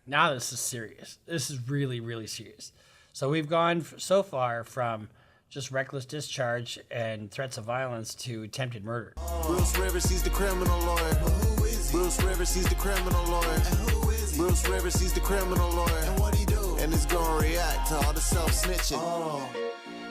Now this is serious. This is really, really serious. So we've gone so far from just reckless discharge and threats of violence to attempted murder. Bruce Rivers, he's the criminal lawyer. Bruce Rivers, he's the criminal lawyer. Bruce Rivers, he's the criminal lawyer. And what he do? And he's gonna react to all the self-snitching.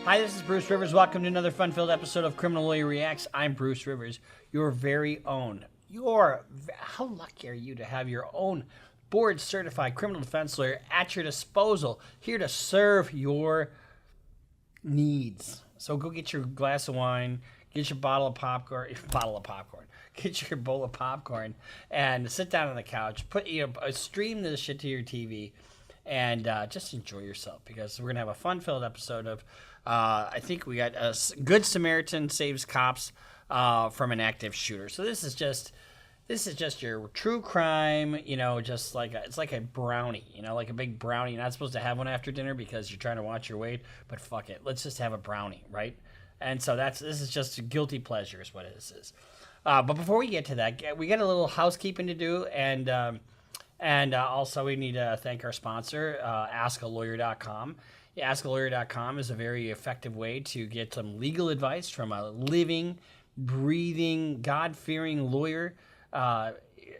Hi, this is Bruce Rivers. Welcome to another fun-filled episode of Criminal Lawyer Reacts. I'm Bruce Rivers, your very own. How lucky are you to have your own board-certified criminal defense lawyer at your disposal, here to serve your needs. So go get your glass of wine, get your bottle of popcorn, get your bowl of popcorn, and sit down on the couch. Stream this shit to your TV, and just enjoy yourself, because we're gonna have a fun-filled episode of. I think we got a Good Samaritan saves cops from an active shooter. So this is just your true crime, just like it's like a brownie, like a big brownie. You're not supposed to have one after dinner because you're trying to watch your weight, but fuck it, let's just have a brownie, right? And so this is just a guilty pleasure is what this is. But before we get to that, we got a little housekeeping to do, and also we need to thank our sponsor, AskALawyer.com. AskALawyer.com is a very effective way to get some legal advice from a living, breathing, God-fearing lawyer. A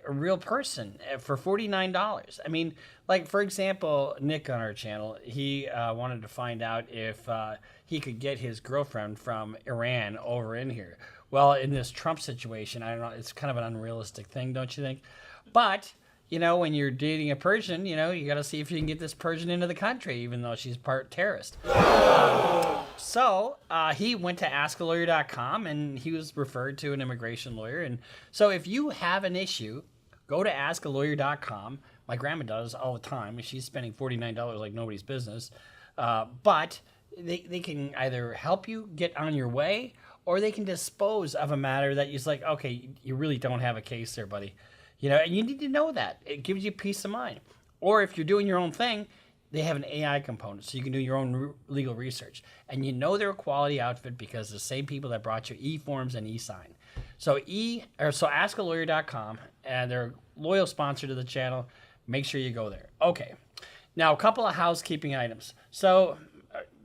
real person for $49. I mean, like, for example, Nick on our channel, he wanted to find out if he could get his girlfriend from Iran over in here. Well, in this Trump situation, I don't know, it's kind of an unrealistic thing, don't you think? But, when you're dating a Persian, you got to see if you can get this Persian into the country, even though she's part terrorist. So he went to AskALawyer.com, and he was referred to an immigration lawyer. And so if you have an issue, go to AskALawyer.com. My grandma does all the time. She's spending $49 like nobody's business. But they can either help you get on your way, or they can dispose of a matter that you're like, okay, you really don't have a case there, buddy. And you need to know that. It gives you peace of mind. Or if you're doing your own thing, they have an AI component, so you can do your own legal research. And they're a quality outfit because the same people that brought you e-forms and e-sign. So AskALawyer.com, and they're a loyal sponsor to the channel. Make sure you go there. Okay. Now, a couple of housekeeping items. So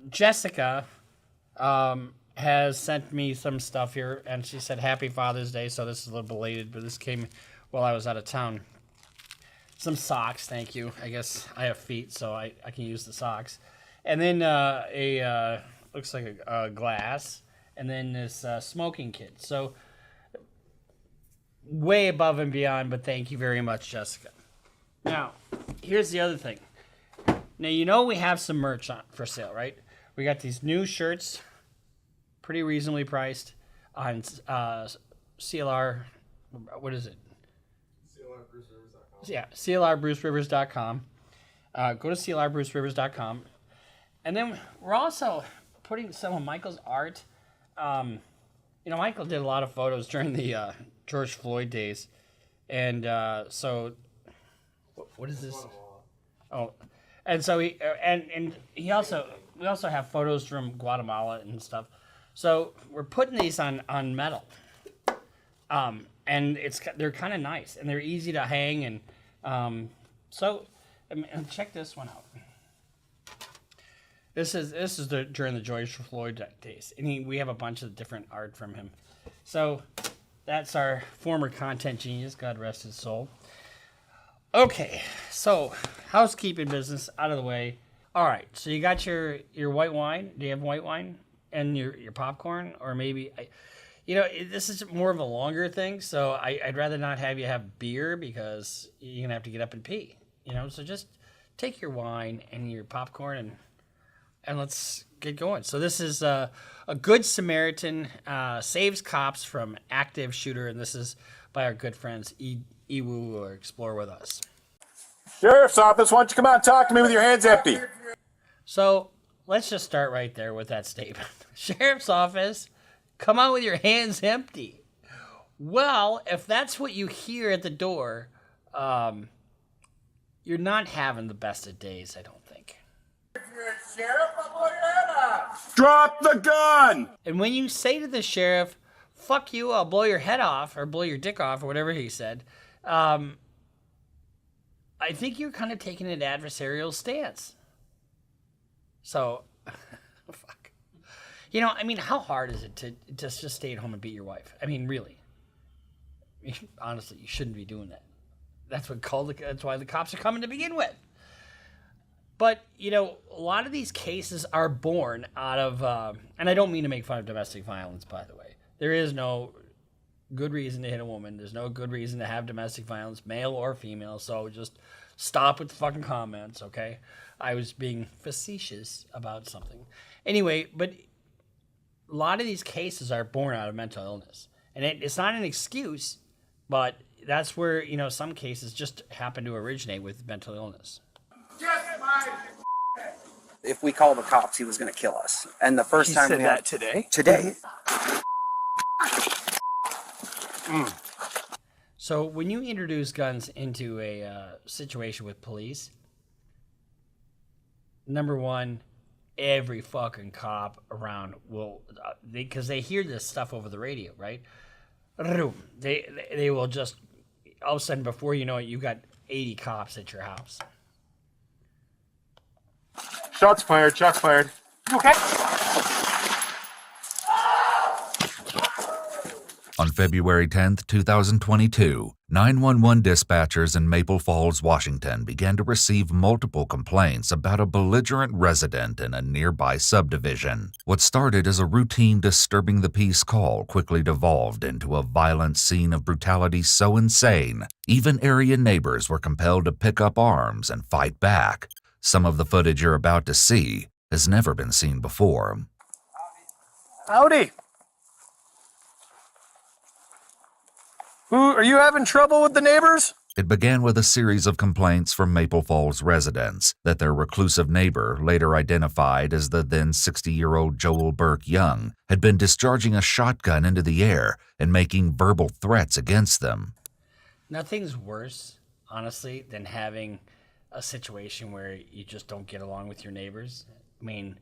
Jessica has sent me some stuff here, and she said Happy Father's Day, so this is a little belated, but this came while I was out of town. Some socks, thank you. I guess I have feet, so I can use the socks. And then looks like a glass, and then this smoking kit. So way above and beyond, but thank you very much, Jessica. Now, here's the other thing. Now, we have some merch for sale, right? We got these new shirts, pretty reasonably priced, on CLR, what is it? Yeah, CLRBruceRivers.com. Go to CLRBruceRivers.com. And then we're also putting some of Michael's art. Michael did a lot of photos during the George Floyd days. And so, what is this? Oh, and so we also have photos from Guatemala and stuff. So we're putting these on metal. And they're kind of nice, and they're easy to hang, and check this one out. This is during the George Floyd days, and we have a bunch of different art from him. So that's our former content genius, God rest his soul. Okay, so housekeeping business out of the way. All right, so you got your white wine. Do you have white wine and your popcorn, or maybe? This is more of a longer thing, so I'd rather not have you have beer because you're going to have to get up and pee, So just take your wine and your popcorn and let's get going. So this is a Good Samaritan saves cops from active shooter, and this is by our good friends Ewu or Explore With Us. Sheriff's office, why don't you come out and talk to me with your hands empty? So let's just start right there with that statement. Sheriff's office, come out with your hands empty. Well, if that's what you hear at the door, you're not having the best of days, I don't think. If you're a sheriff, I'll blow your head off. Drop the gun! And when you say to the sheriff, fuck you, I'll blow your head off, or blow your dick off, or whatever he said, I think you're kind of taking an adversarial stance. So, fuck. You know, I mean, how hard is it to just stay at home and beat your wife? I mean, really. Honestly, you shouldn't be doing that. That's why the cops are coming to begin with. But, you know, a lot of these cases are born out of, and I don't mean to make fun of domestic violence, by the way. There is no good reason to hit a woman. There's no good reason to have domestic violence, male or female. So just stop with the fucking comments, okay? I was being facetious about something. Anyway, but a lot of these cases are born out of mental illness. And it's not an excuse, but that's where, you know, some cases just happen to originate with mental illness. If we called the cops, he was going to kill us. And the first time said we that had... today? Today. So when you introduce guns into a situation with police, number one, every fucking cop around will, because they hear this stuff over the radio, right? They will just, all of a sudden, before you know it, you got 80 cops at your house. Shots fired. Shots fired. Okay. On February 10th, 2022, 911 dispatchers in Maple Falls, Washington began to receive multiple complaints about a belligerent resident in a nearby subdivision. What started as a routine disturbing the peace call quickly devolved into a violent scene of brutality so insane, even area neighbors were compelled to pick up arms and fight back. Some of the footage you're about to see has never been seen before. Howdy. Are you having trouble with the neighbors? It began with a series of complaints from Maple Falls residents that their reclusive neighbor, later identified as the then 60-year-old Joel Burke Young, had been discharging a shotgun into the air and making verbal threats against them. Nothing's worse, honestly, than having a situation where you just don't get along with your neighbors. I mean,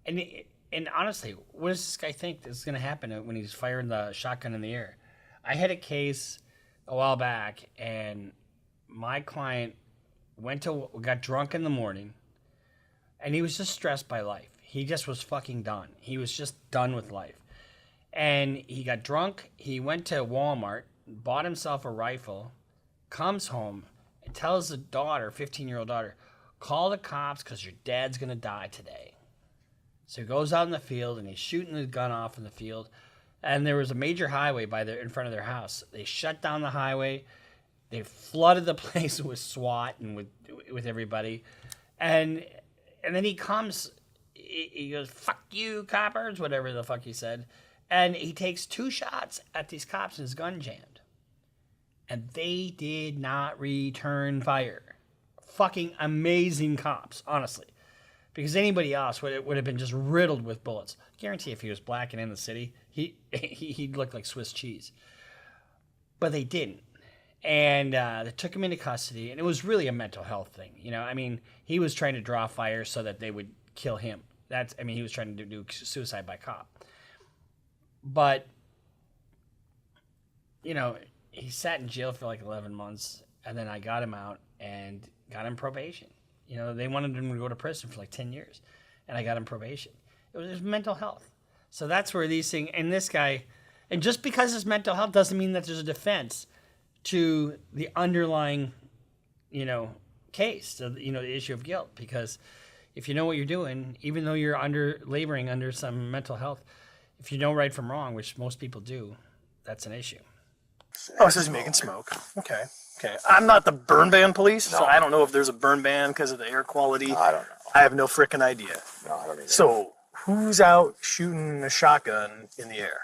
and honestly, what does this guy think is going to happen when he's firing the shotgun in the air? I had a case a while back, and my client got drunk in the morning, and he was just stressed by life. He just was fucking done. He was just done with life. And he got drunk. He went to Walmart, bought himself a rifle, comes home, and tells the daughter, 15-year-old daughter, call the cops because your dad's going to die today. So he goes out in the field, and he's shooting the gun off in the field. And there was a major highway in front of their house. They shut down the highway. They flooded the place with SWAT and with everybody. And then he comes, he goes, fuck you, coppers, whatever the fuck he said. And he takes 2 shots at these cops and his gun jammed. And they did not return fire. Fucking amazing cops, honestly. Because anybody else would have been just riddled with bullets. I guarantee if he was black and in the city, he'd look like Swiss cheese. But they didn't. And they took him into custody, and it was really a mental health thing. You know, I mean, he was trying to draw fire so that they would kill him. He was trying to do suicide by cop. But, you know, he sat in jail for like 11 months, and then I got him out and got him probation. You know, they wanted him to go to prison for like 10 years, and I got him probation. It was mental health. So that's where these things, and this guy, and just because it's mental health doesn't mean that there's a defense to the underlying, you know, case, so, you know, the issue of guilt. Because if you know what you're doing, even though you're laboring under some mental health, if you know right from wrong, which most people do, that's an issue. Oh, it says making smoke. Okay. I'm not the burn ban police, so I don't know if there's a burn ban because of the air quality. I don't know. I have no frickin' idea. No, I don't either. So, who's out shooting a shotgun in the air?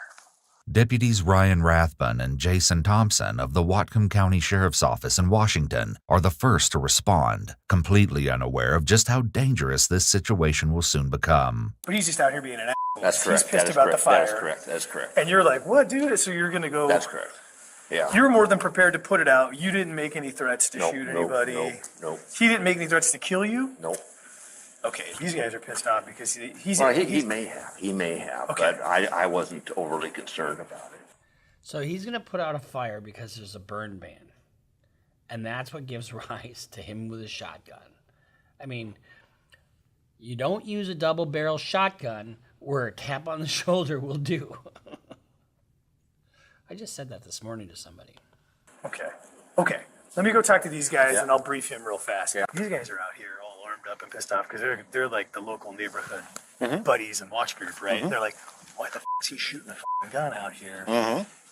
Deputies Ryan Rathbun and Jason Thompson of the Whatcom County Sheriff's Office in Washington are the first to respond, completely unaware of just how dangerous this situation will soon become. But he's just out here being an asshole. That's correct. He's pissed That is about correct. the fire. That's correct. And you're like, what, dude? So you're going to go... That's correct. Yeah. You were more than prepared to put it out. You didn't make any threats to shoot anybody. Nope. He didn't make any threats to kill you? Nope. Okay, these guys are pissed off because he's... Well, he may have, Okay. but I wasn't overly concerned about it. So he's going to put out a fire because there's a burn ban. And that's what gives rise to him with a shotgun. I mean, you don't use a double barrel shotgun where a tap on the shoulder will do. I just said that this morning to somebody. Okay. Let me go talk to these guys and I'll brief him real fast. Yeah. These guys are out here all armed up and pissed off because they're like the local neighborhood buddies and watch group, right? They're like, why the f is he shooting a gun out here?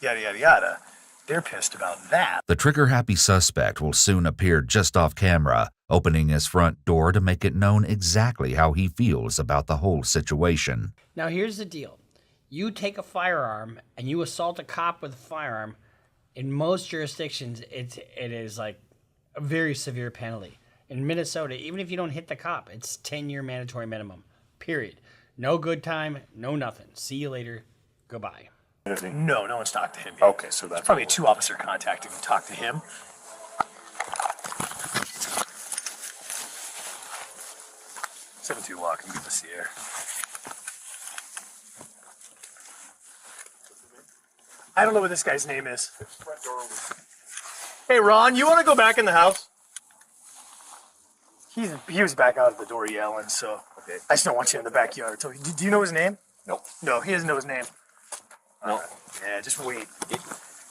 Yada, yada, yada. They're pissed about that. The trigger-happy suspect will soon appear just off camera, opening his front door to make it known exactly how he feels about the whole situation. Now, here's the deal. You take a firearm and you assault a cop with a firearm, in most jurisdictions, it is like a very severe penalty. In Minnesota, even if you don't hit the cop, it's 10-year mandatory minimum, period. No good time, no nothing. See you later. Goodbye. No one's talked to him yet. Okay, so that's Probably a 2-officer contact and talk to him. 7-2 walk and good to see you. I don't know what this guy's name is. Hey, Ron, you want to go back in the house? He was back out of the door yelling, so I just don't want you in the backyard. So, do you know his name? Nope. No, he doesn't know his name. No. Yeah, just wait.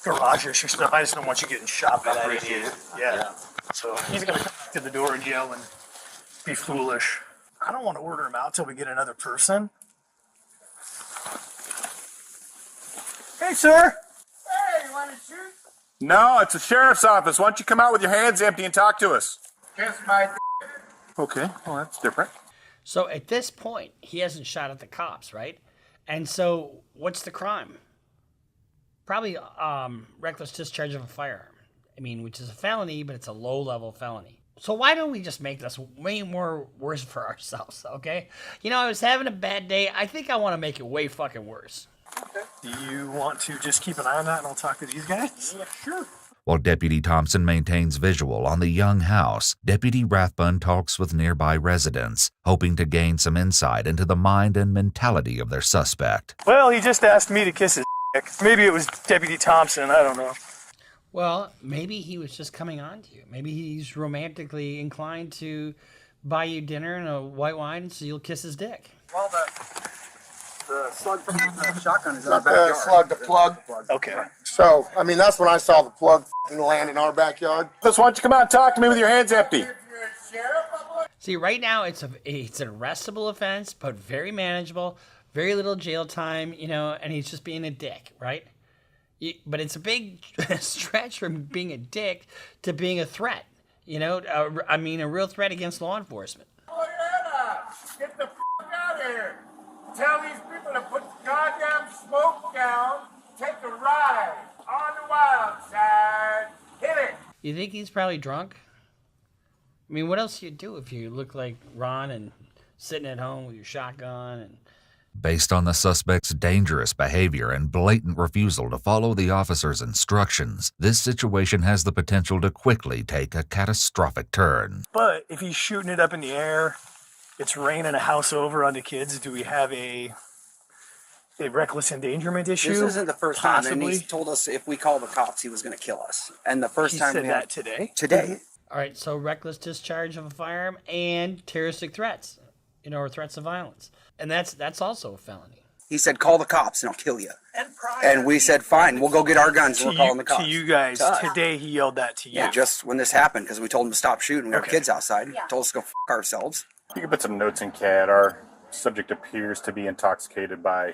Garage-ish or stuff. I just don't want you getting shot by that idiot. Yeah. So he's going to come to the door and yell and be foolish. I don't want to order him out till we get another person. Hey, sir. Hey, you want to shoot? No, it's the sheriff's office. Why don't you come out with your hands empty and talk to us? Kiss my Okay, well, that's different. So at this point, he hasn't shot at the cops, right? And so what's the crime? Probably reckless discharge of a firearm. I mean, which is a felony, but it's a low-level felony. So why don't we just make this way more worse for ourselves, okay? You know, I was having a bad day. I think I want to make it way fucking worse. Do you want to just keep an eye on that and I'll talk to these guys? Sure. While Deputy Thompson maintains visual on the young house, Deputy Rathbun talks with nearby residents, hoping to gain some insight into the mind and mentality of their suspect. Well, he just asked me to kiss his dick. Maybe it was Deputy Thompson. I don't know. Well, maybe he was just coming on to you. Maybe he's romantically inclined to buy you dinner and a white wine so you'll kiss his dick. Well, the slug from the shotgun is in our Not the backyard. slug, the plug. Okay. So, I mean, that's when I saw the plug land in our backyard. Why don't you come out and talk to me with your hands empty? If you're a sheriff, my boy. See, right now it's an arrestable offense, but very manageable, very little jail time, you know, and he's just being a dick, right? But it's a big stretch from being a dick to being a threat, you know? I mean, a real threat against law enforcement. Get the out of here. Tell these people to put the goddamn smoke down. Take a ride on the wild side. Hit it. You think he's probably drunk? I mean, what else do you do if you look like Ron and sitting at home with your shotgun? And Based on the suspect's dangerous behavior and blatant refusal to follow the officer's instructions, this situation has the potential to quickly take a catastrophic turn. But if he's shooting it up in the air, it's raining a house over on the kids, do we have a reckless endangerment issue? This isn't the first time, and Possibly. he told us if we call the cops, he was going to kill us. And the first He time said we that had, today? today. all right, so reckless discharge of a firearm and terroristic threats, you know, or threats of violence. And that's also a felony. He said, call the cops and I'll kill you. And we said, fine, we'll go get our guns and we're calling the cops. To you guys, To us. today he yelled that to you. Yeah, just when this happened, because we told him to stop shooting. We have Okay. kids outside. Told us to go f*** ourselves. You can put some notes in CAD. Our subject appears to be intoxicated by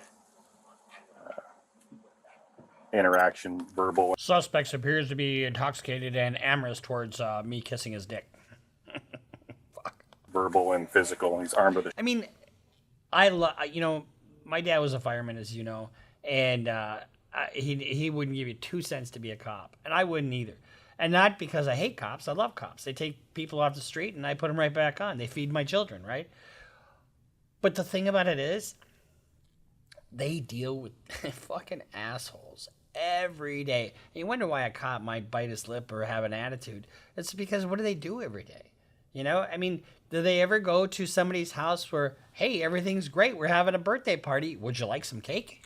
interaction, verbal. Suspects appears to be intoxicated and amorous towards me kissing his dick. Verbal and physical. He's armed with a I mean, you know, my dad was a fireman, as you know, and he wouldn't give you 2 cents to be a cop, and I wouldn't either. And not because I hate cops. I love cops. They take people off the street, and I put them right back on. They feed my children, right? But the thing about it is, they deal with fucking assholes every day. And you wonder why a cop might bite his lip or have an attitude. It's because what do they do every day? You know, I mean, do they ever go to somebody's house where, hey, everything's great, we're having a birthday party, would you like some cake?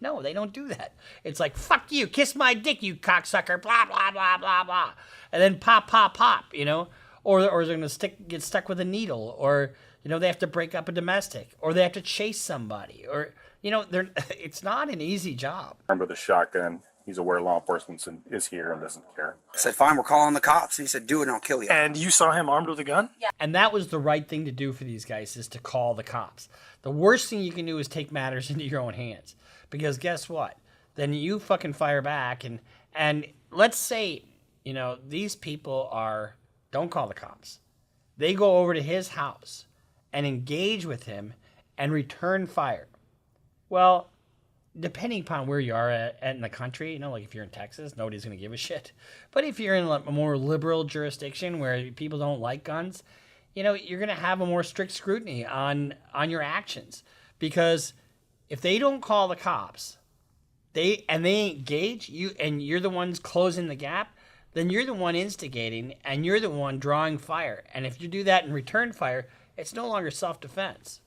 No, they don't do that. It's like, fuck you, kiss my dick, you cocksucker, blah, blah, blah, blah, blah. And then pop, pop, pop, you know? Or they're going to get stuck with a needle, or, you know, they have to break up a domestic, or they have to chase somebody, or, you know, it's not an easy job. Armed with a shotgun. He's aware law enforcement is here and doesn't care. I said, fine, we're calling the cops. And he said, do it and I'll kill you. And you saw him armed with a gun? Yeah. And that was the right thing to do for these guys, is to call the cops. The worst thing you can do is take matters into your own hands. Because guess what? Then you fucking fire back, and let's say, you know, these people don't call the cops. They go over to his house and engage with him and return fire. Well, depending upon where you are at in the country, you know, like if you're in Texas, nobody's going to give a shit. But if you're in a more liberal jurisdiction where people don't like guns, you know, you're going to have a more strict scrutiny on your actions. Because if they don't call the cops, they engage you, and you're the ones closing the gap, then you're the one instigating, and you're the one drawing fire. And if you do that in return fire, it's no longer self-defense.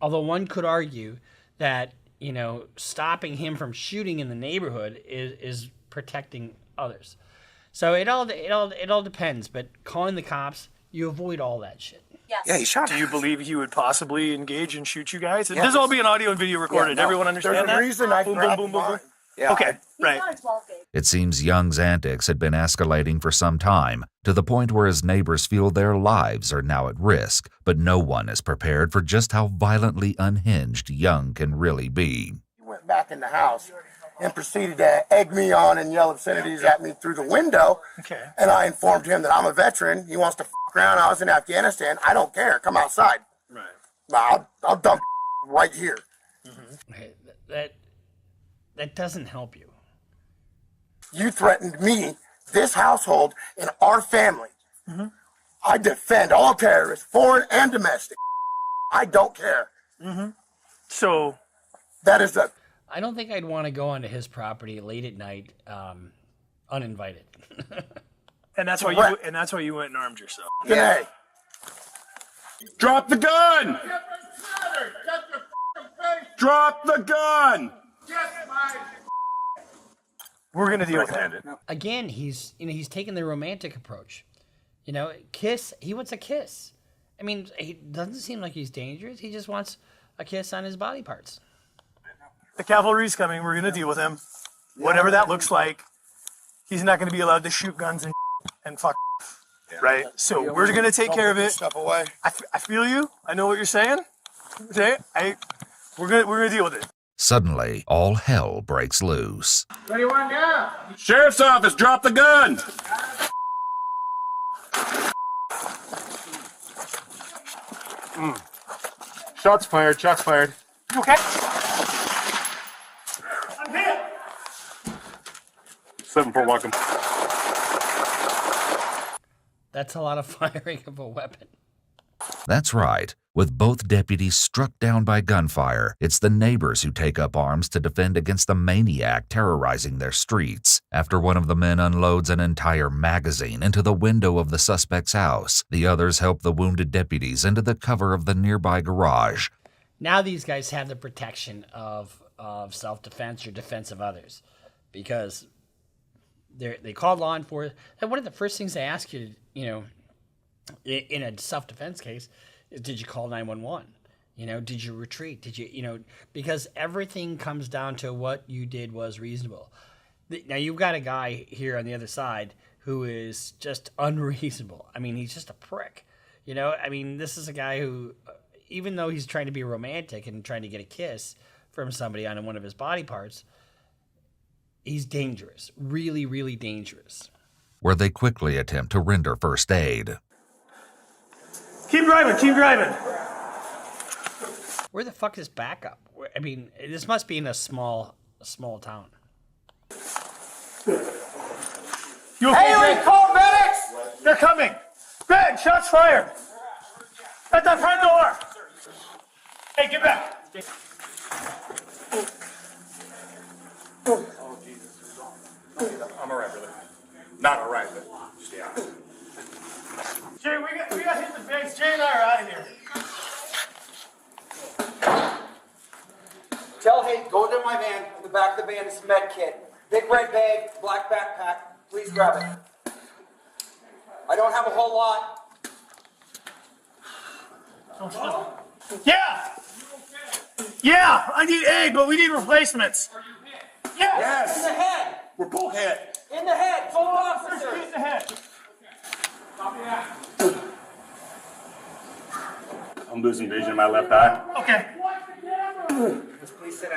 Although one could argue that, you know, stopping him from shooting in the neighborhood is protecting others. So it all depends. But calling the cops, you avoid all that shit. Yes. Yeah, he shot Do him. you believe he would possibly engage and shoot you guys? Yeah. This will all be an audio and video recorded. Yeah, no. Everyone understand There's that? a reason I boom, boom, grabbed boom, boom, boom. mine. Yeah, Okay, right. He's not a 12 gauge. It seems Young's antics had been escalating for some time, to the point where his neighbors feel their lives are now at risk, but no one is prepared for just how violently unhinged Young can really be. He went back in the house and proceeded to egg me on and yell obscenities at me through the window. Okay. And I informed him that I'm a veteran. He wants to f around. I was in Afghanistan. I don't care. Come outside. Right. I'll dump right here. Okay, that doesn't help you. You threatened me, this household, and our family. I defend all terrorists, foreign and domestic. I don't care. So, That is a I don't think I'd want to go onto his property late at night, uninvited. and that's why Correct. you went and armed yourself. Hey. Drop the gun! Drop the gun! We're gonna deal with that. Again, he's taking the romantic approach. You know, kiss. He wants a kiss. I mean, he doesn't seem like he's dangerous. He just wants a kiss on his body parts. The cavalry's coming. We're gonna deal with him. Whatever that looks like. He's not gonna be allowed to shoot guns and fuck. Right. So we're gonna take care of it. Step away. I feel you. I know what you're saying. Okay. We're gonna deal with it. Suddenly, all hell breaks loose. What do you want now? Sheriff's office, drop the gun! Shots fired, shots fired. You okay? 7-4, welcome. That's a lot of firing of a weapon. That's right. With both deputies struck down by gunfire, it's the neighbors who take up arms to defend against the maniac terrorizing their streets. After one of the men unloads an entire magazine into the window of the suspect's house, the others help the wounded deputies into the cover of the nearby garage. Now these guys have the protection of self-defense or defense of others, because they called law enforcement. And one of the first things they ask you, you know, in a self-defense case, is did you call 911? You know, did you retreat? Did you, you know, because everything comes down to what you did was reasonable. Now you've got a guy here on the other side who is just unreasonable. I mean, he's just a prick. You know, I mean, this is a guy who, even though he's trying to be romantic and trying to get a kiss from somebody on one of his body parts, he's dangerous. Really, really dangerous. Where they quickly attempt to render first aid. Keep driving. Keep driving. Where the fuck is backup? I mean, this must be in a small town. You okay, Haley, Greg? call medics! They're coming. Greg, shots fired. At that front door. Hey, get back. I'm alright, brother. Not alright, but stay out. Jay, we got hit in the face. Jay and I are out of here. Tell Haley, go to my van. In the back of the van is a med kit. Big red bag, black backpack. Please grab it. I don't have a whole lot. Yeah! Yeah, I need egg, but we need replacements. Are you hit? Yes! In the head. We're both hit. In the head. Both officers. In the head. Copy that. I'm losing vision in my left eye. Okay.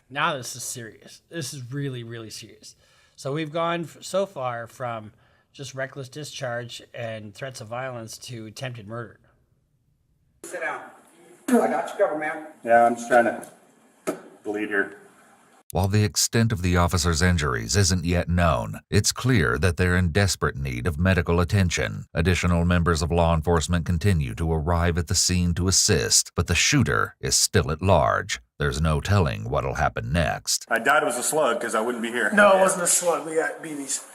Now this is serious. This is really, really serious. So we've gone so far from just reckless discharge and threats of violence to attempted murder. Sit down. I got you covered, man. Yeah, I'm just trying to bleed here. While the extent of the officer's injuries isn't yet known, it's clear that they're in desperate need of medical attention. Additional members of law enforcement continue to arrive at the scene to assist, but the shooter is still at large. There's no telling what'll happen next. I doubt it was a slug because I wouldn't be here. No, it wasn't a slug. We got BBs.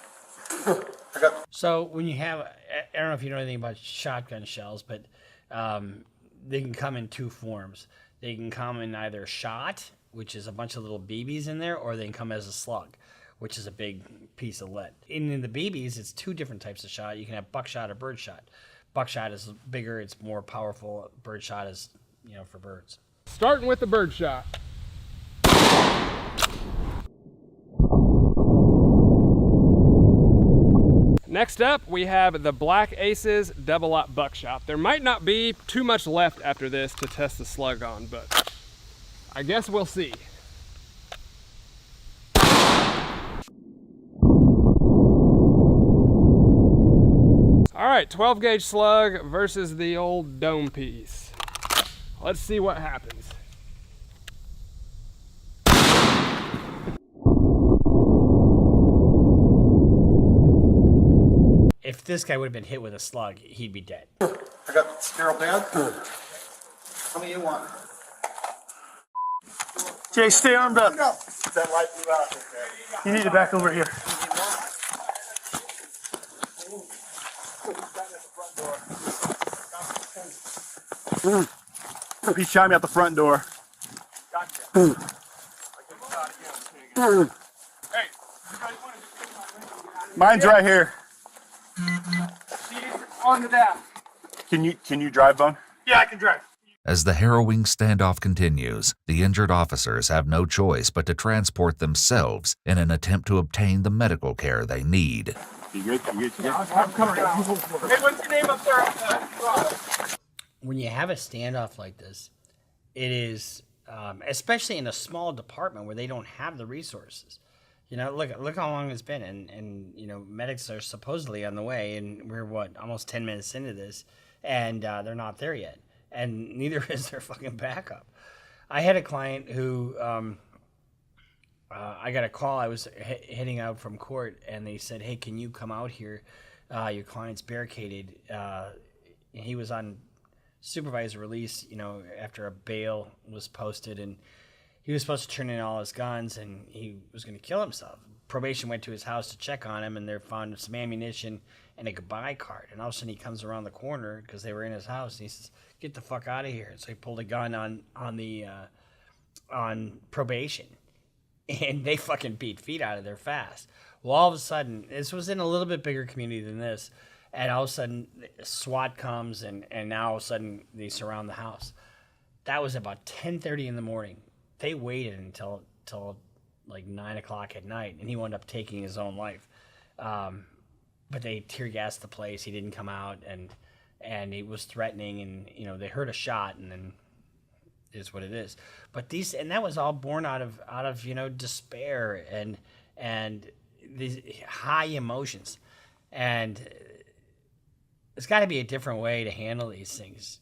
So when you have, I don't know if you know anything about shotgun shells, but they can come in two forms. They can come in either shot, which is a bunch of little BBs in there, or they can come as a slug, which is a big piece of lead. In the BBs, it's two different types of shot. You can have buckshot or birdshot. Buckshot is bigger, it's more powerful. Birdshot is, for birds. Starting with the birdshot. Next up, we have the Black Aces double-aught buckshot. There might not be too much left after this to test the slug on, but I guess we'll see. All right, 12 gauge slug versus the old dome piece. Let's see what happens. If this guy would have been hit with a slug, he'd be dead. I got the sterile bag. How many you want? Jay, stay armed up. That light blew out there. You need to back over here. He shot me out the front door. Gotcha. Hmm. I get shot again. Hey, you guys want to just take my window and get out of here? Mine's right here. She's on the dash. Can you drive, Bone? Yeah, I can drive. As the harrowing standoff continues, the injured officers have no choice but to transport themselves in an attempt to obtain the medical care they need. You good? You good? I'm coming around. Hey, what's your name up there? When you have a standoff like this, it is, especially in a small department where they don't have the resources. Look how long it's been, and medics are supposedly on the way, and we're almost 10 minutes into this, and they're not there yet, and neither is their fucking backup. I had a client who, I got a call. I was heading out from court, and they said, "Hey, can you come out here? Your client's barricaded." He was on supervised release, after a bail was posted, and he was supposed to turn in all his guns, and he was going to kill himself. Probation went to his house to check on him, and they found some ammunition and a goodbye card. And all of a sudden, he comes around the corner because they were in his house, and he says, "Get the fuck out of here!" So he pulled a gun on probation, and they fucking beat feet out of there fast. Well, all of a sudden, this was in a little bit bigger community than this, and all of a sudden, SWAT comes, and now all of a sudden, they surround the house. That was about 10:30 in the morning. They waited until like 9 o'clock at night, and he wound up taking his own life. But they tear gassed the place. He didn't come out, and he was threatening, and they heard a shot, and then it is what it is. But that was all born out of despair and these high emotions, and it's got to be a different way to handle these things,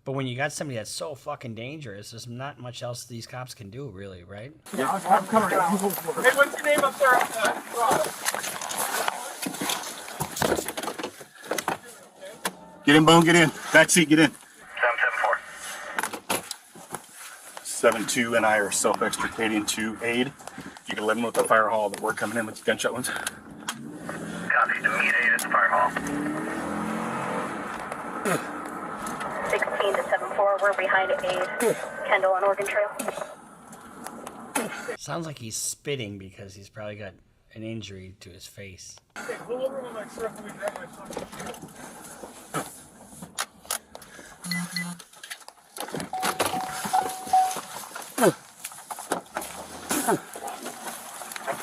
But when you got somebody that's so fucking dangerous, there's not much else these cops can do, really, right? Yeah, I'm coming around. Hey, what's your name up there? Get in, Bone. Get in. Back seat. Get in. 774. 7-2 and I are self-extricating to aid. You can let them know at the fire hall that we're coming in with gunshot wounds. Copy. To meet 8 at the fire hall. 16 to 74, we're behind 8, Kendall on Oregon Trail. Sounds like he's spitting because he's probably got an injury to his face. Hey, pull over on my truck and we grab my fucking shit.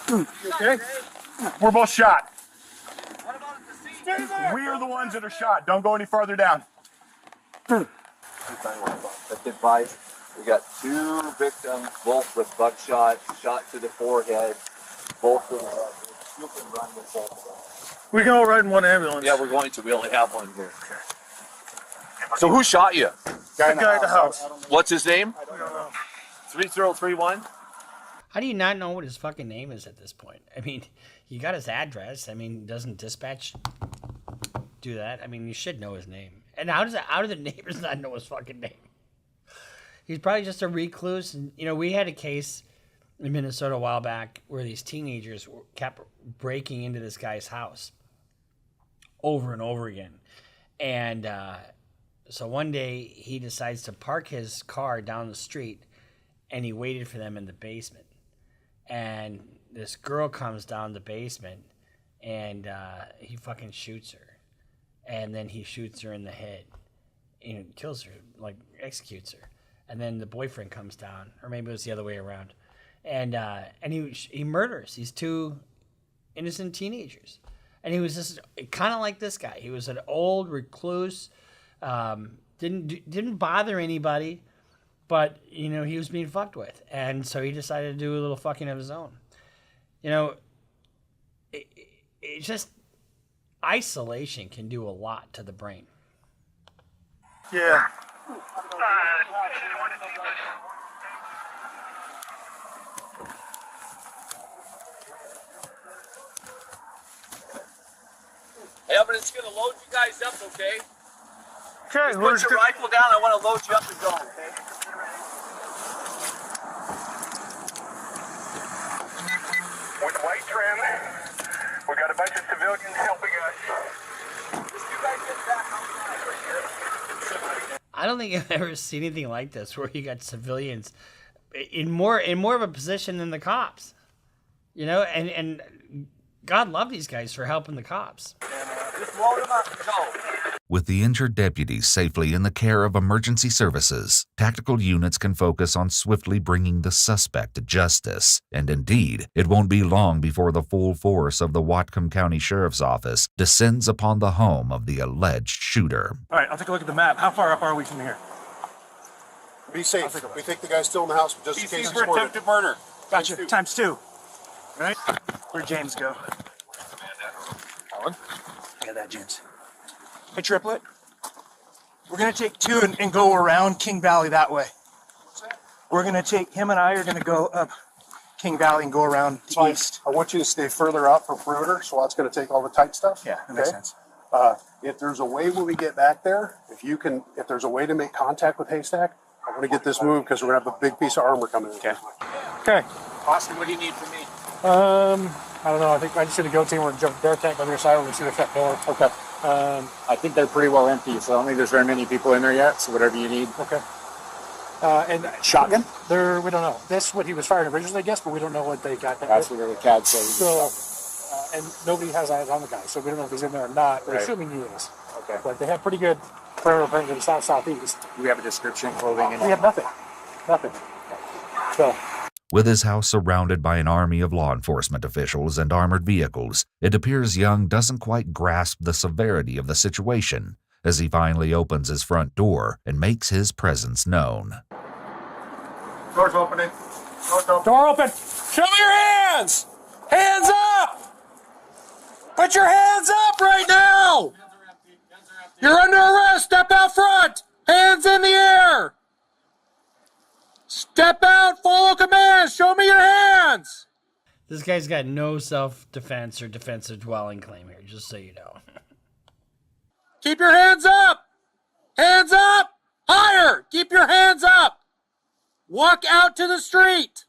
You okay? We're both shot. What about the seat? We are the ones that are shot. Don't go any farther down. Advice. We got 2 victims, both with buckshot, shot to the forehead. Both of them. You can run with both of them. We can all ride in one ambulance. Yeah, we're going to. We only have one here. So who shot you? Guy in the house. What's his name? I don't know. 3031. How do you not know what his fucking name is at this point? I mean, you got his address. I mean, doesn't dispatch do that? I mean, you should know his name. And how do the neighbors not know his fucking name? He's probably just a recluse. And, you know, we had a case in Minnesota a while back where these teenagers kept breaking into this guy's house over and over again. And so one day he decides to park his car down the street and he waited for them in the basement. And this girl comes down the basement and he fucking shoots her. And then he shoots her in the head and kills her, like executes her. And then the boyfriend comes down, or maybe it was the other way around. And he murders these 2 innocent teenagers. And he was just kind of like this guy. He was an old recluse, didn't bother anybody, but you know he was being fucked with, and so he decided to do a little fucking of his own. You know, it just isolation can do a lot to the brain. Yeah. Hey, I'm just going to load you guys up, okay? Okay, Put your rifle down. I want to load you up and go, okay? With white trim, we got a bunch of civilians helping us. Just you guys get back outside right here. I don't think I've ever seen anything like this, where you got civilians in more of a position than the cops. You know, and God love these guys for helping the cops. Just load them up and go. With the injured deputies safely in the care of emergency services, tactical units can focus on swiftly bringing the suspect to justice. And indeed, it won't be long before the full force of the Whatcom County Sheriff's Office descends upon the home of the alleged shooter. All right, I'll take a look at the map. How far up are we from here? Be safe. We think the guy's still in the house, but just in case he's for attempted murder. Gotcha. ×2. All right. Where'd James go? Alan? I got that, James. Hey, Triplet. We're going to take 2 and go around King Valley that way. We're going to take, him and I are going to go up King Valley and go around the east. I want you to stay further out for perimeter, so that's going to take all the tight stuff. Yeah, that makes sense. If there's a way when we get back there, if there's a way to make contact with Haystack, I want to get this moved because we're going to have a big piece of armor coming in. Okay. Austin, what do you need from me? I don't know. I think I just did a go team. We're going to jump bear tank on the other side. We're going to see the front door. Okay. I think they're pretty well empty, so I don't think there's very many people in there yet, so whatever you need. Okay. And Shotgun? we don't know. That's what he was firing originally, I guess, but we don't know what they got. That's what the CAD says. So, and nobody has eyes on the guy, so we don't know if he's in there or not. We're Right. assuming he is. Okay. But they have pretty good perimeter to the southeast. Do we have a description, clothing, and We have nothing. Nothing. So. With his house surrounded by an army of law enforcement officials and armored vehicles, it appears Young doesn't quite grasp the severity of the situation as he finally opens his front door and makes his presence known. Door's opening. Door open. Show me your hands! Hands up! Put your hands up right now! You're under arrest! Step out front! Hands in the air! Step out, follow commands, show me your hands! This guy's got no self-defense or defensive dwelling claim here, just so you know. Keep your hands up! Hands up! Higher! Keep your hands up! Walk out to the street!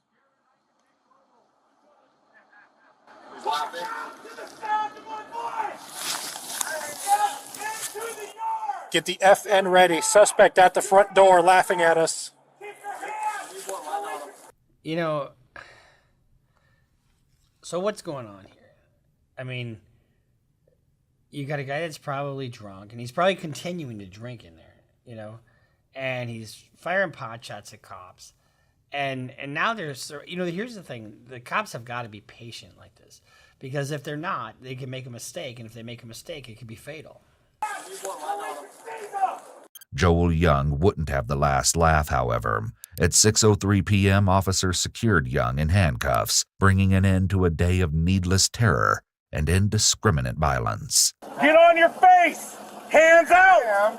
Get the FN ready. Suspect at the front door laughing at us. You know, So what's going on here? I mean, you got a guy that's probably drunk, and he's probably continuing to drink in there, you know, and he's firing pot shots at cops. And now there's, you know, here's the thing. The cops have got to be patient like this, because if they're not, they can make a mistake. And if they make a mistake, it could be fatal. Joel Young wouldn't have the last laugh, however. At 6:03 p.m., officers secured Young in handcuffs, bringing an end to a day of needless terror and indiscriminate violence. Get on your face! Hands out!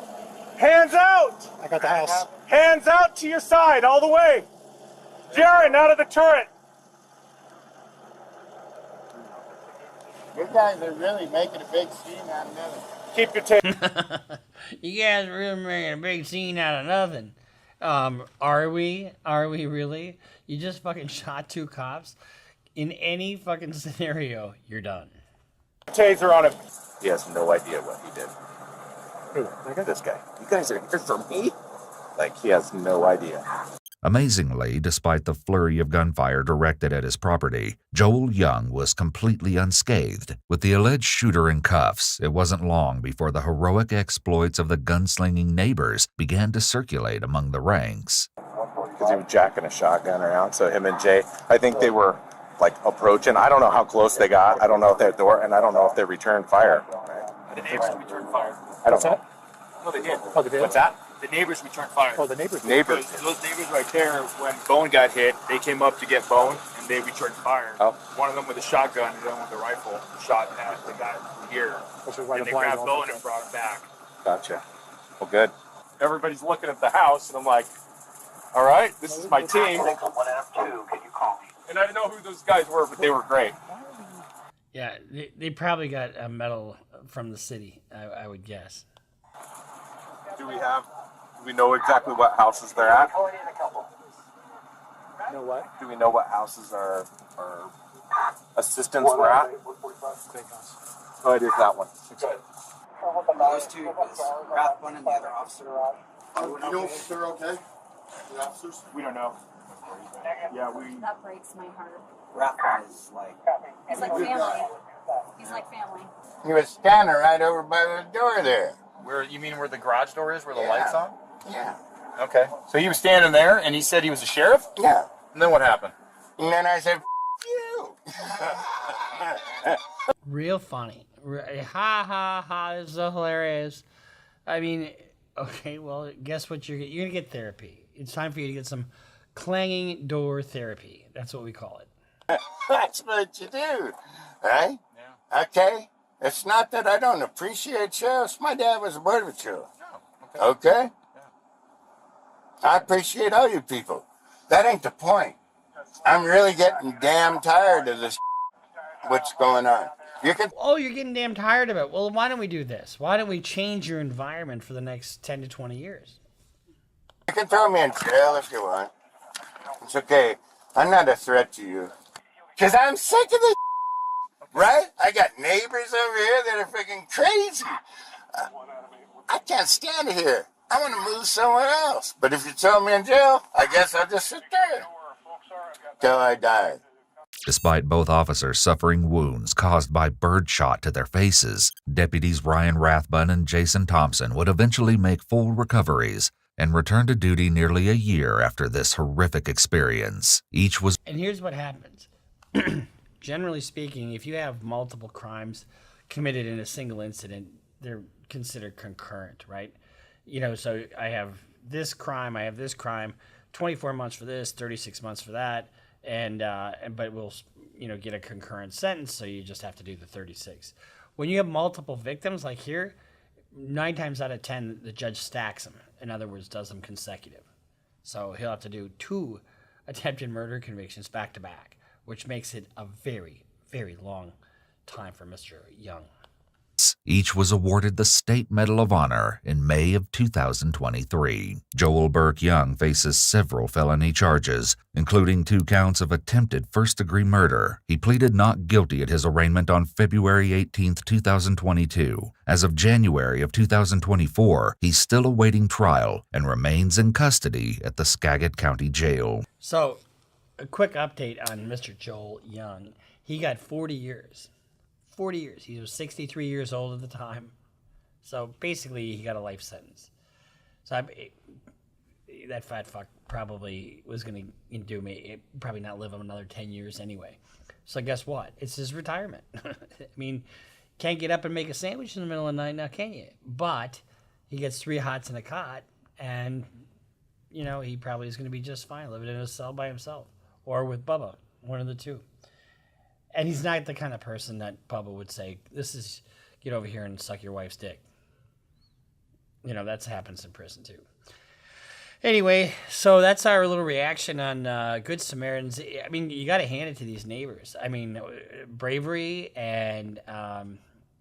Hands out! I got the house. Hands out to your side, all the way! Jaron, out of the turret! You guys are really making a big scene out of nothing. Keep your tape. You guys are really making a big scene out of nothing. Are we? Are we really? You just fucking shot 2 cops? In any fucking scenario, you're done. Taser on him. He has no idea what he did. Who? This guy. You guys are here for me? Like, he has no idea. Amazingly, despite the flurry of gunfire directed at his property, Joel Young was completely unscathed. With the alleged shooter in cuffs, it wasn't long before the heroic exploits of the gunslinging neighbors began to circulate among the ranks. Because he was jacking a shotgun around, so him and Jay, I think they were like approaching. I don't know how close they got. I don't know if they're at the door, and I don't know if they returned fire. The neighbors returned fire. I don't know. No, they did. Oh, they did? What's that? The neighbors returned fire. Oh, the neighbors. Neighbors. Those neighbors right there, when Bone got hit, they came up to get Bone, and they returned fire. Oh. One of them with a shotgun, and the other one with a rifle, shot at the guy here. Which is why And the they blind grabbed won't Bone look and brought him back. Gotcha. Well, good. Everybody's looking at the house, and I'm like, all right, this is my team. Can you call me? And I didn't know who those guys were, but they were great. Yeah, they probably got a medal from the city, I would guess. Do we know exactly what houses they're at? You know what? Do we know what houses our assistants were at? Big house. Oh, it is that one. Those two, Rathbun and the other officer. You know if they're okay? The officers? We don't know. Yeah, That breaks my heart. Rathbun is like... It's like family. He's like family. He was standing right over by the door there. Where you mean where the garage door is, where the lights on? Yeah. Okay. So he was standing there, and he said he was a sheriff. Yeah. And then what happened? And then I said, you. Real funny. Ha ha ha, this is so hilarious. I mean, okay, well, guess what? You're going to get therapy. It's time for you to get some clanging door therapy. That's what we call it. That's what you do, right? Yeah. Okay? It's not that I don't appreciate sheriffs. My dad was a border patrol. Oh, okay. Okay? Yeah. I appreciate all you people. That ain't the point. I'm really getting damn tired of this what's going on. Oh, you're getting damn tired of it. Well, why don't we do this? Why don't we change your environment for the next 10 to 20 years? You can throw me in jail if you want. It's okay. I'm not a threat to you. Because I'm sick of this, right? I got neighbors over here that are freaking crazy. I can't stand it here. I want to move somewhere else. But if you throw me in jail, I guess I'll just sit there till I die. Despite both officers suffering wounds caused by birdshot to their faces, deputies Ryan Rathbun and Jason Thompson would eventually make full recoveries and return to duty nearly a year after this horrific experience. Each was... And here's what happens. Generally speaking, if you have multiple crimes committed in a single incident, they're considered concurrent, right? You know, so I have this crime, 24 months for this, 36 months for that, but we'll, get a concurrent sentence, so you just have to do the 36. When you have multiple victims, like here, 9 times out of 10, the judge stacks them. In other words, does them consecutive. So he'll have to do 2 attempted murder convictions back to back, which makes it a very, very long time for Mr. Young. Each was awarded the State Medal of Honor in May of 2023. Joel Burke Young faces several felony charges, including 2 counts of attempted first-degree murder. He pleaded not guilty at his arraignment on February 18, 2022. As of January of 2024, he's still awaiting trial and remains in custody at the Skagit County Jail. So, a quick update on Mr. Joel Young. He got 40 years. 40 years. He was 63 years old at the time. So basically, he got a life sentence. So that fat fuck probably was going to do me, probably not live him another 10 years anyway. So guess what? It's his retirement. I mean, can't get up and make a sandwich in the middle of the night now, can you? But he gets 3 hots and a cot, and, you know, he probably is going to be just fine living in a cell by himself or with Bubba, one of the two. And he's not the kind of person that Bubba would say, this is, get over here and suck your wife's dick. You know, that happens in prison too. Anyway, so that's our little reaction on Good Samaritans. I mean, you got to hand it to these neighbors. I mean, bravery and,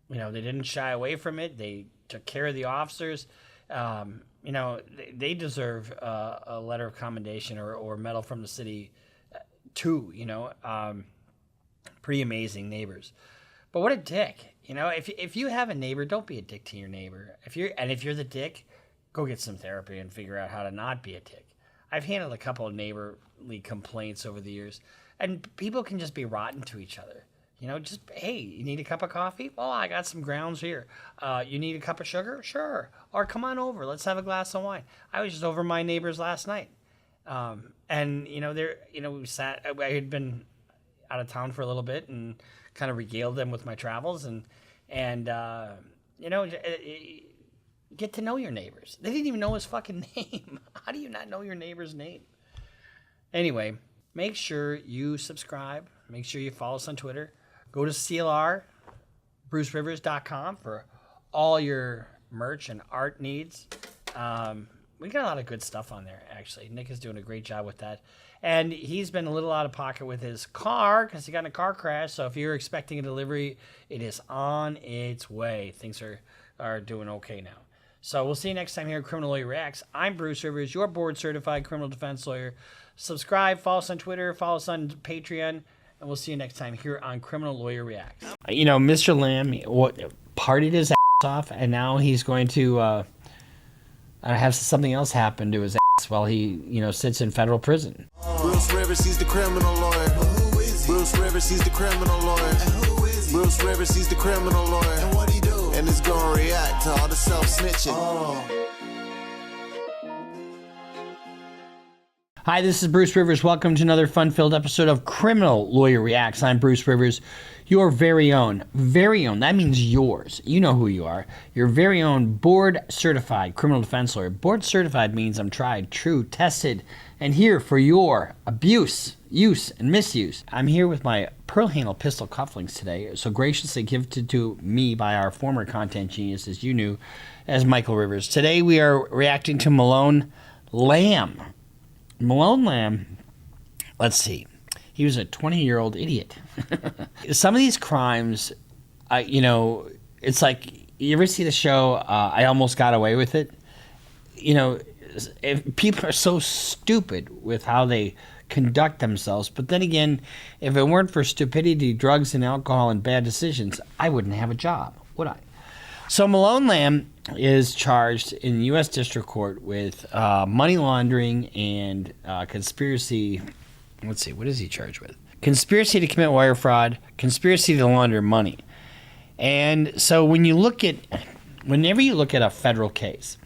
you know, they didn't shy away from it. They took care of the officers. You know, they deserve a letter of commendation or medal from the city too, you know. Pretty amazing neighbors. But what a dick. You know, if you have a neighbor, don't be a dick to your neighbor. If you're the dick, go get some therapy and figure out how to not be a dick. I've handled a couple of neighborly complaints over the years, and people can just be rotten to each other. You know, just, hey, you need a cup of coffee? Well, I got some grounds here. You need a cup of sugar? Sure. Or come on over. Let's have a glass of wine. I was just over my neighbors last night. And, you know, we sat, I had been out of town for a little bit and kind of regaled them with my travels and you know, get to know your neighbors. They didn't even know his fucking name. How do you not know your neighbor's name? Anyway, make sure you subscribe. Make sure you follow us on Twitter. Go to CLRBruceRivers.com for all your merch and art needs. We got a lot of good stuff on there, actually. Nick is doing a great job with that. And he's been a little out of pocket with his car because he got in a car crash. So if you're expecting a delivery, it is on its way. Things are doing okay now. So we'll see you next time here at Criminal Lawyer Reacts. I'm Bruce Rivers, your board-certified criminal defense lawyer. Subscribe, follow us on Twitter, follow us on Patreon, and we'll see you next time here on Criminal Lawyer Reacts. You know, Mr. Lamb partied his ass off, and now he's going to have something else happen to his ass while he, you know, sits in federal prison. Bruce Rivers, he's the criminal lawyer. Bruce Rivers, he's the criminal lawyer. Bruce Rivers, he's the criminal lawyer. And what he do? And he's gonna react to all the self-snitching. Hi, this is Bruce Rivers. Welcome to another fun-filled episode of Criminal Lawyer Reacts. I'm Bruce Rivers, your very own. That means yours. You know who you are. Your very own board-certified criminal defense lawyer. Board-certified means I'm tried, true, tested, and here for your abuse, use, and misuse. I'm here with my pearl handle pistol cufflinks today, so graciously gifted to me by our former content genius, as you knew, as Michael Rivers. Today we are reacting to Malone Lamb. Malone Lamb, let's see, he was a 20-year-old idiot. Some of these crimes, you know, it's like, you ever see the show, I Almost Got Away with It? You know, if people are so stupid with how they conduct themselves, but then again, if it weren't for stupidity, drugs, and alcohol, and bad decisions, I wouldn't have a job, would I? So Malone Lamb is charged in the U.S. District Court with money laundering and conspiracy. Let's see, what is he charged with? Conspiracy to commit wire fraud, conspiracy to launder money. And so whenever you look at a federal case,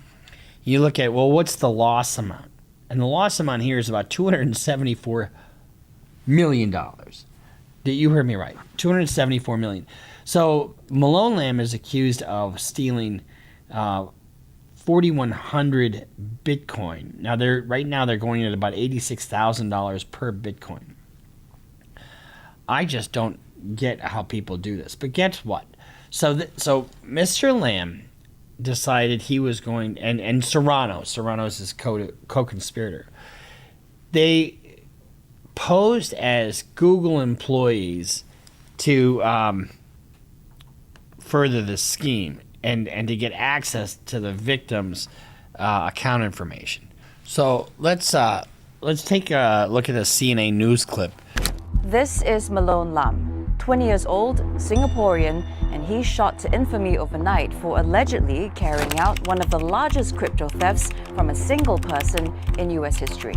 you look at, well, what's the loss amount? And the loss amount here is about $274 million. You heard me right, $274 million. So Malone Lamb is accused of stealing 4,100 Bitcoin. Now right now they're going at about $86,000 per Bitcoin. I just don't get how people do this. But guess what? So Mr. Lamb decided he was going, and Serrano's his co-conspirator. They posed as Google employees to further the scheme and to get access to the victim's account information. So let's take a look at a CNA news clip. This is Malone Lam, 20 years old, Singaporean, and he's shot to infamy overnight for allegedly carrying out one of the largest crypto thefts from a single person in U.S. history.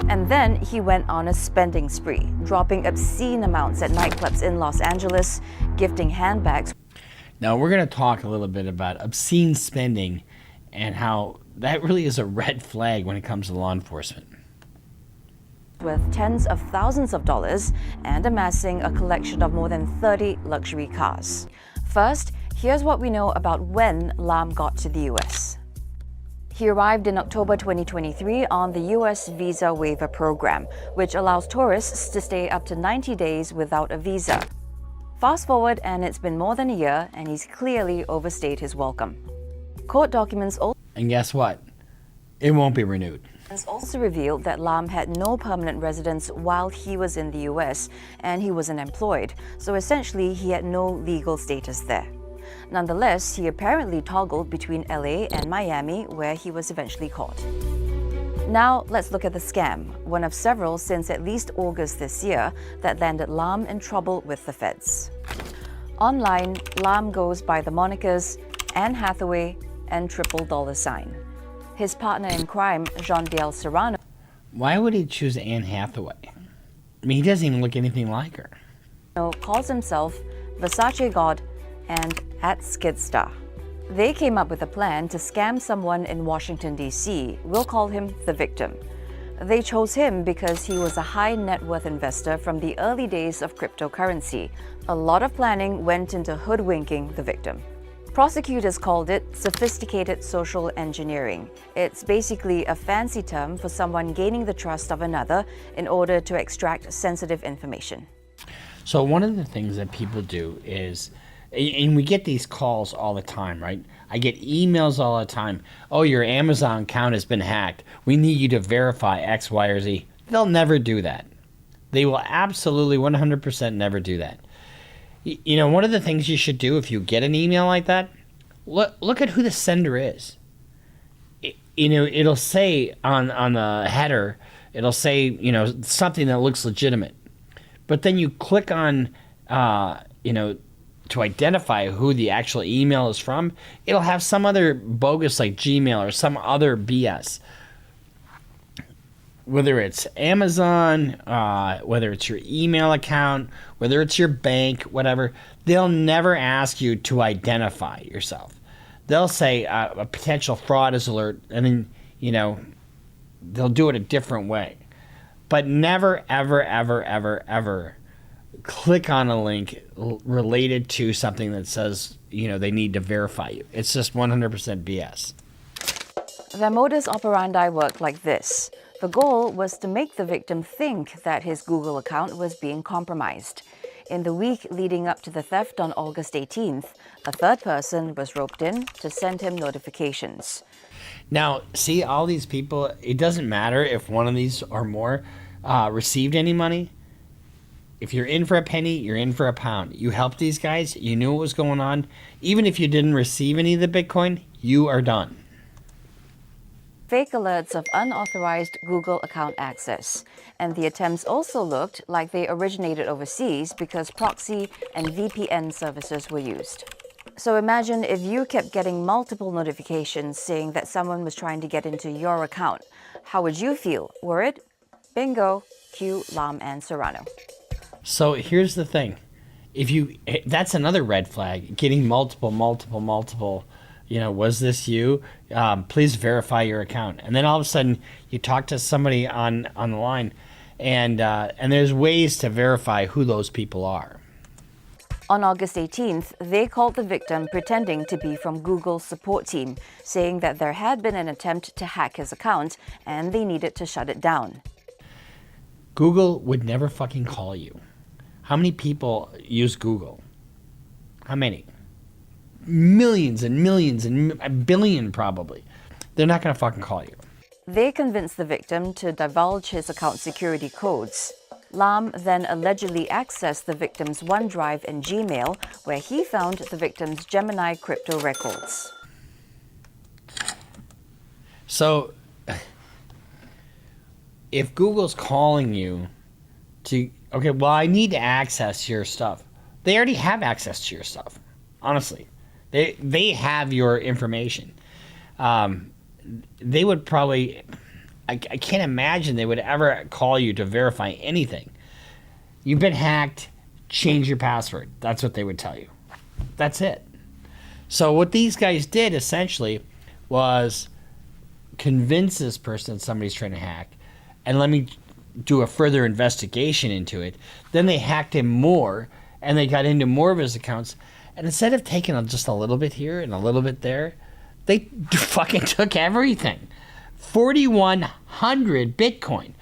And then he went on a spending spree, dropping obscene amounts at nightclubs in Los Angeles, gifting handbags. Now, we're going to talk a little bit about obscene spending and how that really is a red flag when it comes to law enforcement. With tens of thousands of dollars and amassing a collection of more than 30 luxury cars. First, here's what we know about when Lam got to the US. He arrived in October 2023 on the US Visa Waiver Program, which allows tourists to stay up to 90 days without a visa. Fast forward, and it's been more than a year, and he's clearly overstayed his welcome. Court documents And guess what? It won't be renewed. also revealed that Lam had no permanent residence while he was in the US, and he wasn't employed, so essentially he had no legal status there. Nonetheless, he apparently toggled between LA and Miami, where he was eventually caught. Now, let's look at the scam, one of several since at least August this year that landed Lam in trouble with the feds. Online, Lam goes by the monikers Anne Hathaway and $$. His partner in crime, Jean-Dale Serrano, Why would he choose Anne Hathaway? I mean, he doesn't even look anything like her. calls himself Versace God and @Skidstar. They came up with a plan to scam someone in Washington, D.C. We'll call him the victim. They chose him because he was a high net worth investor from the early days of cryptocurrency. A lot of planning went into hoodwinking the victim. Prosecutors called it sophisticated social engineering. It's basically a fancy term for someone gaining the trust of another in order to extract sensitive information. So one of the things that people do is, and we get these calls all the time, right? I get emails all the time. Oh, your Amazon account has been hacked. We need you to verify X, Y, or Z. They'll never do that. They will absolutely 100% never do that. You know, one of the things you should do if you get an email like that, look at who the sender is. It'll say on the header, it'll say, something that looks legitimate. But then you click on, to identify who the actual email is from, it'll have some other bogus like Gmail or some other BS. Whether it's Amazon, whether it's your email account, whether it's your bank, whatever, they'll never ask you to identify yourself. They'll say a potential fraud is alert, and then, they'll do it a different way. But never, ever, ever, ever, ever click on a link related to something that says, they need to verify you. It's just 100% BS. Their modus operandi worked like this. The goal was to make the victim think that his Google account was being compromised. In the week leading up to the theft on August 18th, a third person was roped in to send him notifications. Now, see, all these people, it doesn't matter if one of these or more received any money. If you're in for a penny, you're in for a pound. You helped these guys, you knew what was going on. Even if you didn't receive any of the Bitcoin, you are done. Fake alerts of unauthorized Google account access. And the attempts also looked like they originated overseas because proxy and VPN services were used. So imagine if you kept getting multiple notifications saying that someone was trying to get into your account. How would you feel? Worried? Bingo. Cue Lam and Serrano. So here's the thing. That's another red flag, getting multiple, was this you? Please verify your account. And then all of a sudden you talk to somebody on the line and there's ways to verify who those people are. On August 18th, they called the victim pretending to be from Google's support team, saying that there had been an attempt to hack his account and they needed to shut it down. Google would never fucking call you. How many people use Google? How many? Millions and millions and a billion probably. They're not going to fucking call you. They convinced the victim to divulge his account security codes. Lam then allegedly accessed the victim's OneDrive and Gmail, where he found the victim's Gemini crypto records. So, if Google's calling you to, I need to access your stuff. They already have access to your stuff, honestly. They have your information. They would probably, I can't imagine they would ever call you to verify anything. You've been hacked, change your password. That's what they would tell you. That's it. So what these guys did essentially was convince this person that somebody's trying to hack, and let me do a further investigation into it. Then they hacked him more, and they got into more of his accounts. And instead of taking just a little bit here and a little bit there, they fucking took everything. 4,100 Bitcoin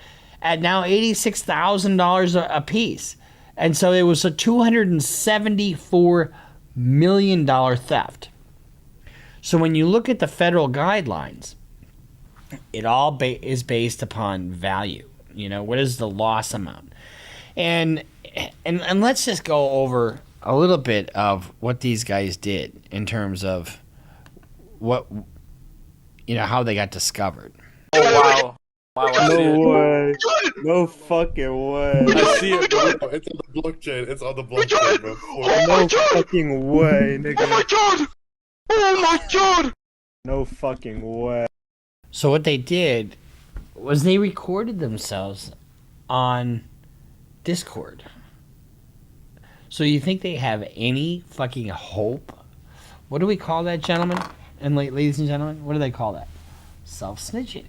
at now $86,000 a piece. And so it was a $274 million theft. So when you look at the federal guidelines, it all is based upon value. You know, what is the loss amount? And let's just go over a little bit of what these guys did in terms of what, you know, how they got discovered. Oh, wow. Wow, I see No it. way. No fucking way. I see it, bro. It's on the blockchain. It's on the blockchain, bro. No fucking way, nigga. Oh my god! Oh my god! No fucking way. So what they did was they recorded themselves on Discord. So you think they have any fucking hope? What do we call that, gentlemen? And ladies and gentlemen, what do they call that? Self-snitching.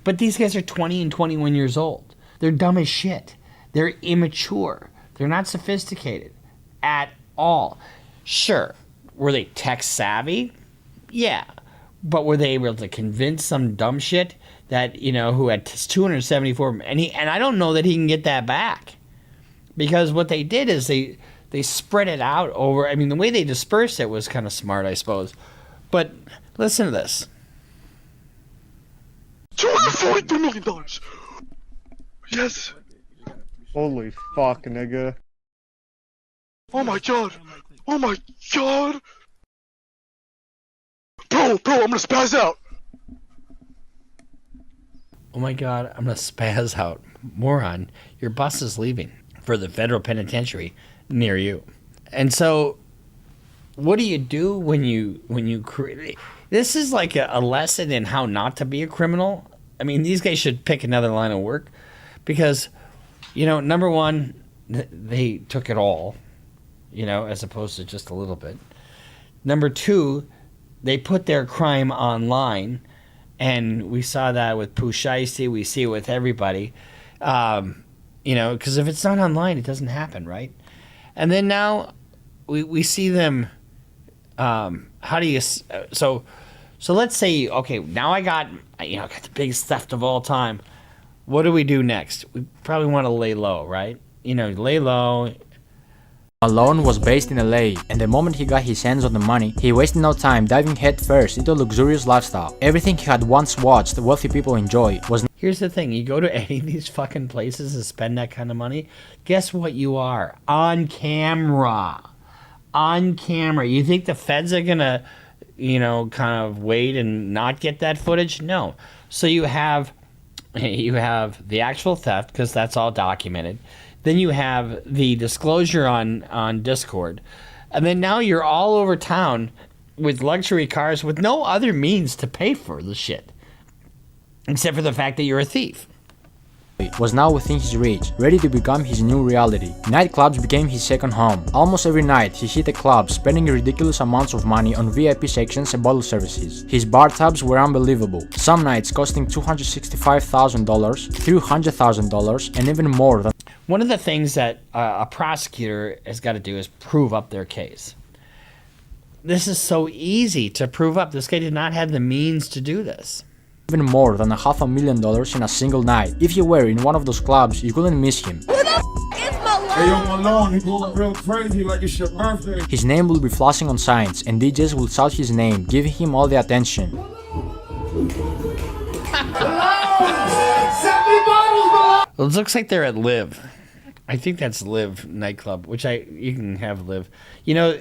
But these guys are 20 and 21 years old. They're dumb as shit. They're immature. They're not sophisticated at all. Sure, were they tech savvy? Yeah. But were they able to convince some dumb shit that, you know, who had 274, and I don't know that he can get that back. Because what they did is they spread it out over, I mean, the way they dispersed it was kind of smart, I suppose. But listen to this. $242 million. Yes. Holy fuck, nigga. Oh my god. Oh my god. Bro, I'm gonna spaz out. Oh my god, I'm gonna spaz out. Moron, your bus is leaving for the federal penitentiary near you. And so, what do you do when you create? This is like a lesson in how not to be a criminal. I mean, these guys should pick another line of work because, you know, number one, they took it all, you know, as opposed to just a little bit. Number two, they put their crime online, and we saw that with Pooh Shiesty. We see it with everybody, you know, because if it's not online, it doesn't happen, right? And then now we see them. How do you? So let's say, okay, now I got the biggest theft of all time. What do we do next? We probably want to lay low, right? You know, lay low. Malone was based in LA, and the moment he got his hands on the money, he wasted no time diving headfirst into a luxurious lifestyle. Everything he had once watched wealthy people enjoy was... Here's the thing, you go to any of these fucking places and spend that kind of money, guess what you are? On camera. On camera. You think the feds are gonna, you know, kind of wait and not get that footage? No. So you have the actual theft, because that's all documented. Then you have the disclosure on Discord. And then now you're all over town with luxury cars with no other means to pay for the shit. Except for the fact that you're a thief. Was now within his reach, ready to become his new reality. Nightclubs became his second home. Almost every night he hit a club, spending ridiculous amounts of money on VIP sections and bottle services. His bar tabs were unbelievable, some nights costing $265,000, $300,000, and even more than... One of the things that a prosecutor has got to do is prove up their case. This is so easy to prove up. This guy did not have the means to do this. Even more than $500,000 in a single night. If you were in one of those clubs, you couldn't miss him. Who the is Malone? Hey, yo, Malone, he's going real crazy like it's your birthday. His name will be flashing on signs, and DJs will shout his name, giving him all the attention. Well, it looks like they're at Live. I think that's Live nightclub, which you can have Live. You know,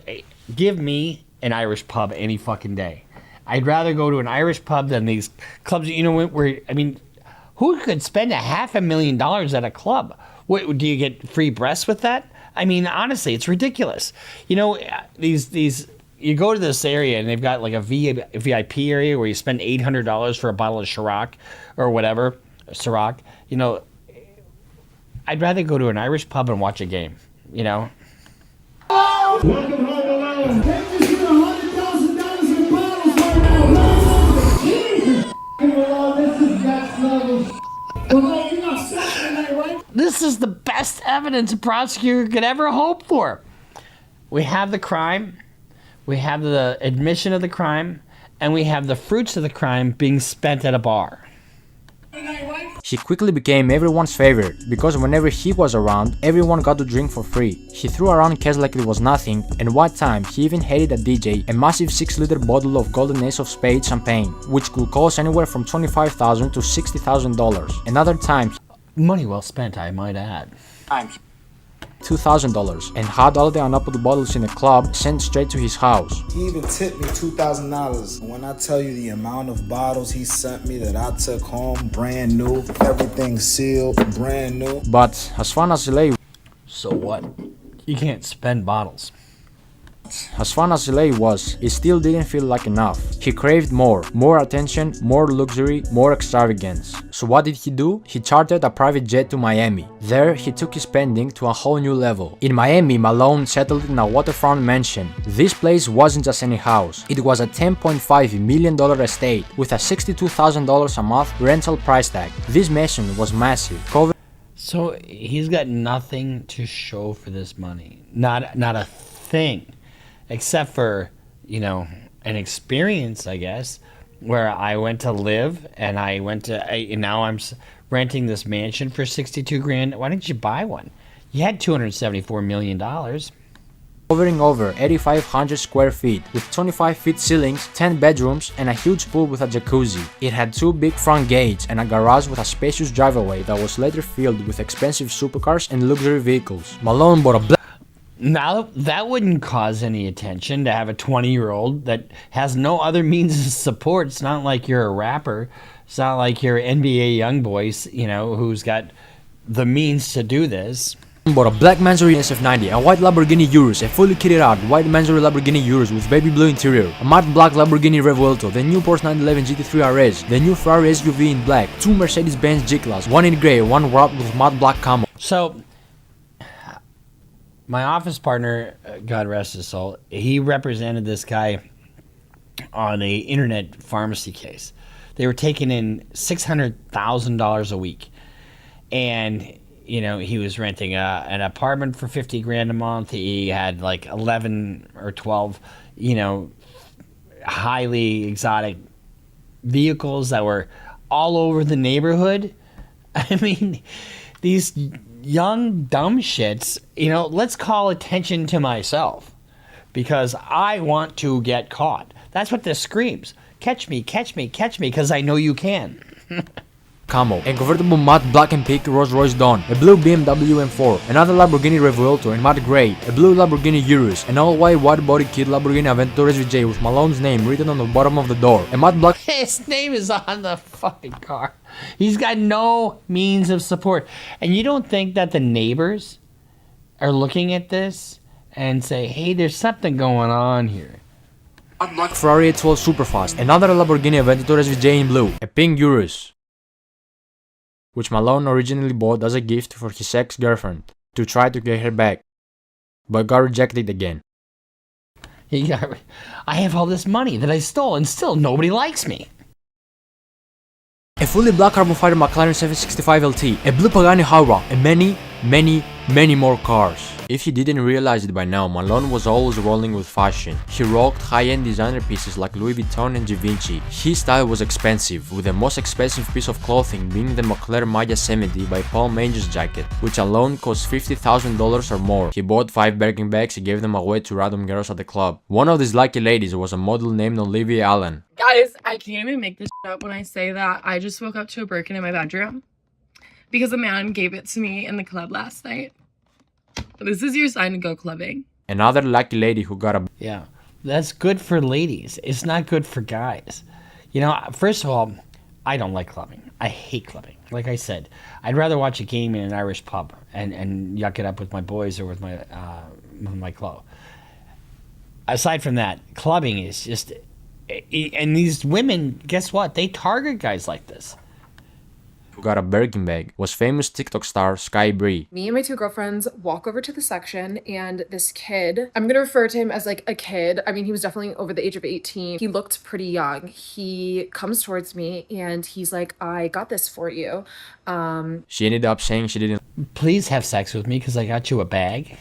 give me an Irish pub any fucking day. I'd rather go to an Irish pub than these clubs. You know, where I mean, who could spend $500,000 at a club? What, do you get free breasts with that? I mean, honestly, it's ridiculous. You know, these you go to this area and they've got like a VIP area where you spend $800 for a bottle of Ciroc or whatever, Ciroc. You know, I'd rather go to an Irish pub and watch a game. You know. Welcome home alone. Take this here $100,000 in bottles right now. Jesus. This is next level. Well, you're not stopping tonight, right? This is the best evidence a prosecutor could ever hope for. We have the crime, we have the admission of the crime, and we have the fruits of the crime being spent at a bar. He quickly became everyone's favorite, because whenever he was around, everyone got to drink for free. He threw around cash like it was nothing, and one time he even handed a DJ a massive 6-liter bottle of Golden Ace of Spades champagne, which could cost anywhere from $25,000 to $60,000. Another time, money well spent, I might add. $2,000, and had all the unopened bottles in the club sent straight to his house. He even tipped me $2,000. When I tell you the amount of bottles he sent me that I took home, brand new, everything sealed, brand new. But as fun as LA, so what? You can't spend bottles. As fun as LA was, it still didn't feel like enough. He craved more attention, more luxury, more extravagance. So what did he do? He chartered a private jet to Miami. There, he took his spending to a whole new level. In Miami, Malone settled in a waterfront mansion. This place wasn't just any house. It was a $10.5 million estate with a $62,000 a month rental price tag. This mansion was massive, covered. So he's got nothing to show for this money. Not a thing. Except for, you know, an experience, I guess, where I went to live and now I'm renting this mansion for $62,000. Why didn't you buy one? You had $274 million. Covering over 8,500 square feet with 25-feet ceilings, 10 bedrooms, and a huge pool with a jacuzzi. It had 2 big front gates and a garage with a spacious driveway that was later filled with expensive supercars and luxury vehicles. Malone bought a Now, that wouldn't cause any attention to have a 20-year-old that has no other means of support. It's not like you're a rapper. It's not like you're NBA YoungBoy, you know, who's got the means to do this. Bought a black Mansory SF90, a white Lamborghini Urus, a fully kitted out white Mansory Lamborghini Urus with baby blue interior, a matte black Lamborghini Revuelto, the new Porsche 911 GT3 RS, the new Ferrari SUV in black, 2 Mercedes-Benz G-Class, 1 in grey, 1 wrapped with matte black camo. So, my office partner, God rest his soul, he represented this guy on a internet pharmacy case. They were taking in $600,000 a week, and you know, he was renting an apartment for $50,000 a month. He had like 11 or 12, you know, highly exotic vehicles that were all over the neighborhood. I mean, these young dumb shits, you know, let's call attention to myself because I want to get caught. That's what this screams. Catch me, catch me, catch me, because I know you can. Camo, a convertible matte black and pink Rolls Royce Dawn, a blue BMW M4, another Lamborghini Revuelto in matte grey, a blue Lamborghini Urus, an all-white wide-body kit Lamborghini Aventador SVJ with Malone's name written on the bottom of the door, a matte black. His name is on the fucking car. He's got no means of support. And you don't think that the neighbors are looking at this and say, hey, there's something going on here. Black Ferrari 12 Superfast, another Lamborghini Aventador SVJ in blue, a pink Urus, which Malone originally bought as a gift for his ex-girlfriend to try to get her back, but got rejected again. I have all this money that I stole and still nobody likes me. A fully black carbon fiber McLaren 765 LT, a blue Pagani Huayra, and many more cars. If you didn't realize it by now, Malone was always rolling with fashion. He rocked high-end designer pieces like Louis Vuitton and Givenchy. His style was expensive, with the most expensive piece of clothing being the Moncler Maya 70 by Paul Manges jacket, which alone cost $50,000 or more. He bought 5 Birkin bags and gave them away to random girls at the club. One of these lucky ladies was a model named Olivia Allen. Guys, I can't even make this up when I say that I just woke up to a Birkin in my bedroom because a man gave it to me in the club last night. This is your sign to go clubbing. Another lucky lady who got a... Yeah, that's good for ladies. It's not good for guys. You know, first of all, I don't like clubbing. I hate clubbing. Like I said, I'd rather watch a game in an Irish pub and yuck it up with my boys or with my Chloe. aside from that, clubbing is just, and these women, guess what? They target guys like this. Who got a Birkin bag was famous TikTok star Sky Bree. Me and my two girlfriends walk over to the section, and this kid, I'm gonna refer to him as like a kid. I mean, he was definitely over the age of 18. He looked pretty young. He comes towards me and he's like, I got this for you. She ended up saying she didn't. Please have sex with me because I got you a bag.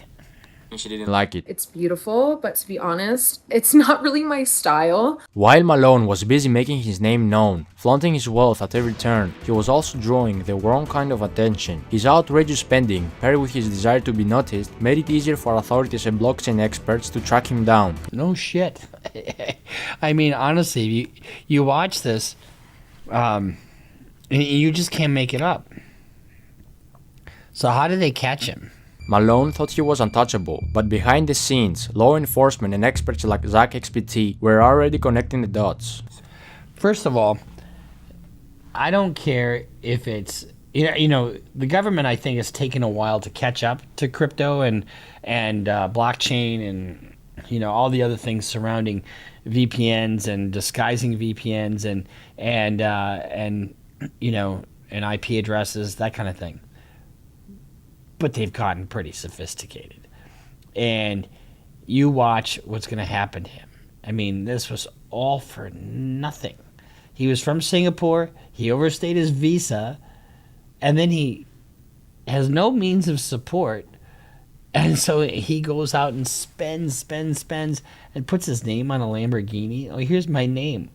She didn't like it. It's beautiful, but to be honest, it's not really my style. While Malone was busy making his name known, flaunting his wealth at every turn, he was also drawing the wrong kind of attention. His outrageous spending, paired with his desire to be noticed, made it easier for authorities and blockchain experts to track him down. No shit. I mean, honestly, you watch this, and you just can't make it up. So how did they catch him? Malone thought he was untouchable, but behind the scenes, law enforcement and experts like Zach XPT were already connecting the dots. First of all, I don't care if it's, you know, the government, I think, has taken a while to catch up to crypto and blockchain and, you know, all the other things surrounding VPNs and disguising VPNs and you know, and IP addresses, that kind of thing. But they've gotten pretty sophisticated. And you watch what's going to happen to him. I mean, this was all for nothing. He was from Singapore. He overstayed his visa. And then he has no means of support. And so he goes out and spends, and puts his name on a Lamborghini. Oh, here's my name.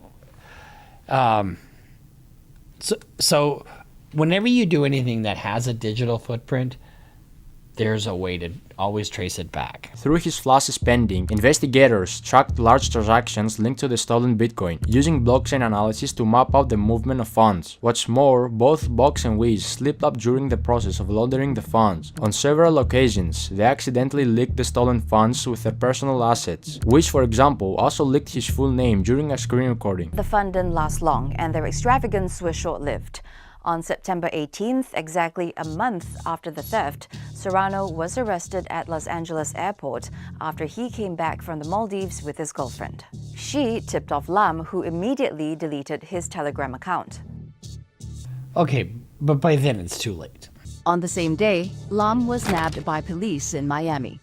So whenever you do anything that has a digital footprint, there's a way to always trace it back. Through his flashy spending, investigators tracked large transactions linked to the stolen Bitcoin, using blockchain analysis to map out the movement of funds. What's more, both Box and Wiz slipped up during the process of laundering the funds. On several occasions, they accidentally leaked the stolen funds with their personal assets. Wiz, for example, also leaked his full name during a screen recording. The fun didn't last long, and their extravagance was short-lived. On September 18th, exactly a month after the theft, Serrano was arrested at Los Angeles airport after he came back from the Maldives with his girlfriend. She tipped off Lam, who immediately deleted his Telegram account. Okay, but by then it's too late. On the same day, Lam was nabbed by police in Miami.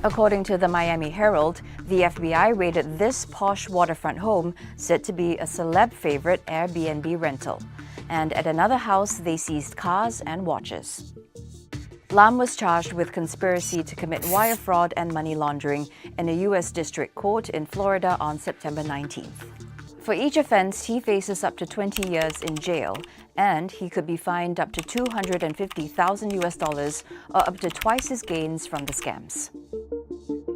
According to the Miami Herald, the FBI raided this posh waterfront home said to be a celeb favorite Airbnb rental. And at another house, they seized cars and watches. Lam was charged with conspiracy to commit wire fraud and money laundering in a U.S. district court in Florida on September 19th. For each offense, he faces up to 20 years in jail, and he could be fined up to $250,000 or up to twice his gains from the scams.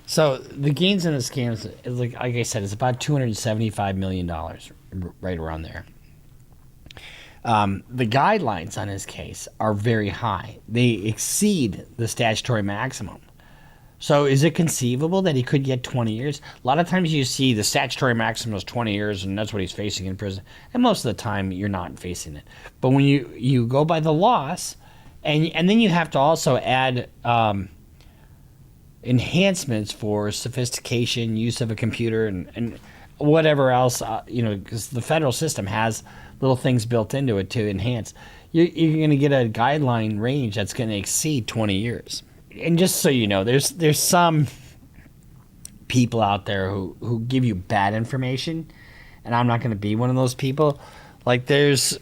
So the gains in the scams, like I said, is about $275 million, right around there. The guidelines on his case are very high. They exceed the statutory maximum. So is it conceivable that he could get 20 years? A lot of times you see the statutory maximum is 20 years, and that's what he's facing in prison. And most of the time, you're not facing it. But when you go by the loss, and then you have to also add enhancements for sophistication, use of a computer, and whatever else, because the federal system has little things built into it to enhance. You're going to get a guideline range that's going to exceed 20 years. And just so you know, there's some people out there who give you bad information, and I'm not going to be one of those people. Like there's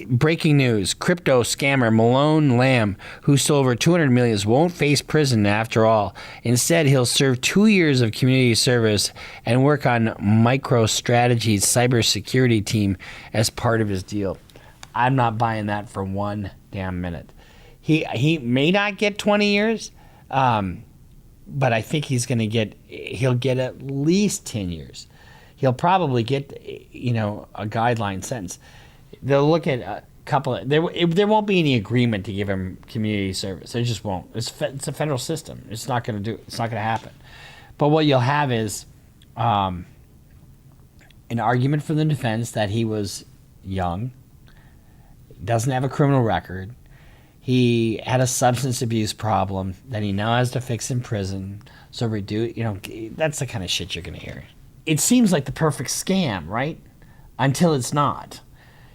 breaking news: crypto scammer Malone Lam, who stole over $200 million, won't face prison after all. Instead, he'll serve 2 years of community service and work on MicroStrategy's cybersecurity team as part of his deal. I'm not buying that for one damn minute. He may not get 20 years, but I think he'll get at least 10 years. He'll probably get, a guideline sentence. They'll look at a couple of, there won't be any agreement to give him community service. There just won't. It's a federal system. It's not going to happen. But what you'll have is an argument from the defense that he was young, doesn't have a criminal record. He had a substance abuse problem that he now has to fix in prison. So that's the kind of shit you're going to hear. It seems like the perfect scam, right? Until it's not.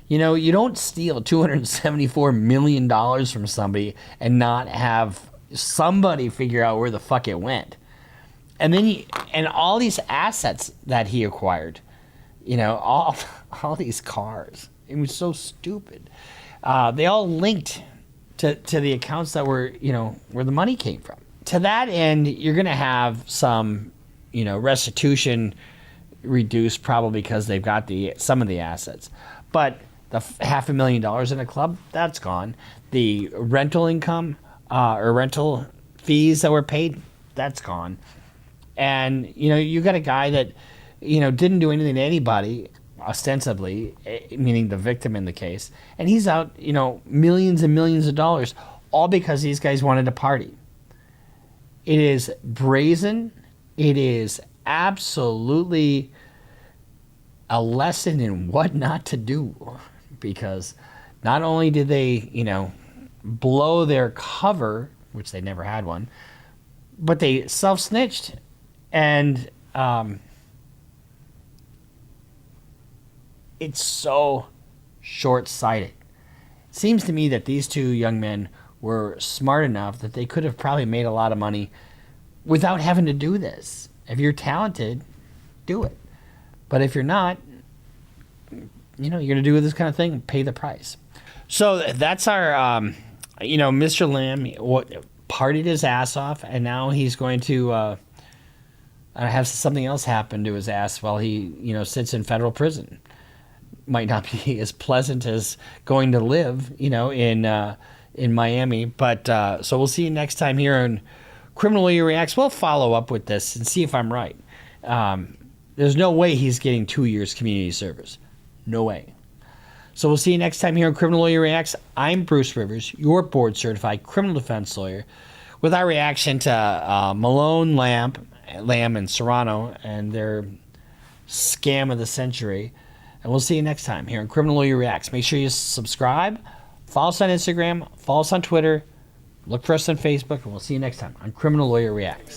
You don't steal $274 million from somebody and not have somebody figure out where the fuck it went. And then and all these assets that he acquired, all these cars. It was so stupid. They all linked to the accounts that were, where the money came from. To that end, you're going to have some, restitution reduced probably because they've got some of the assets. But the $500,000 in a club, that's gone. The rental income or rental fees that were paid, that's gone. And, you got a guy that, didn't do anything to anybody, ostensibly, meaning the victim in the case. And he's out, millions and millions of dollars, all because these guys wanted to party. It is brazen. It is absolutely a lesson in what not to do. Because not only did they, blow their cover, which they never had one, but they self-snitched. And it's so short-sighted. It seems to me that these two young men were smart enough that they could have probably made a lot of money without having to do this. If you're talented, do it. But if you're not, you're going to do this kind of thing, pay the price. So that's our, Mr. Lamb partied his ass off, and now he's going to have something else happen to his ass while he, sits in federal prison. Might not be as pleasant as going to live, in Miami. But so we'll see you next time here on Criminal Lawyer Reacts. We'll follow up with this and see if I'm right. There's no way he's getting 2 years community service. No way. So we'll see you next time here on Criminal Lawyer Reacts. I'm Bruce Rivers, your board-certified criminal defense lawyer, with our reaction to Malone, Lamb, and Serrano and their scam of the century. And we'll see you next time here on Criminal Lawyer Reacts. Make sure you subscribe, follow us on Instagram, follow us on Twitter, look for us on Facebook, and we'll see you next time on Criminal Lawyer Reacts.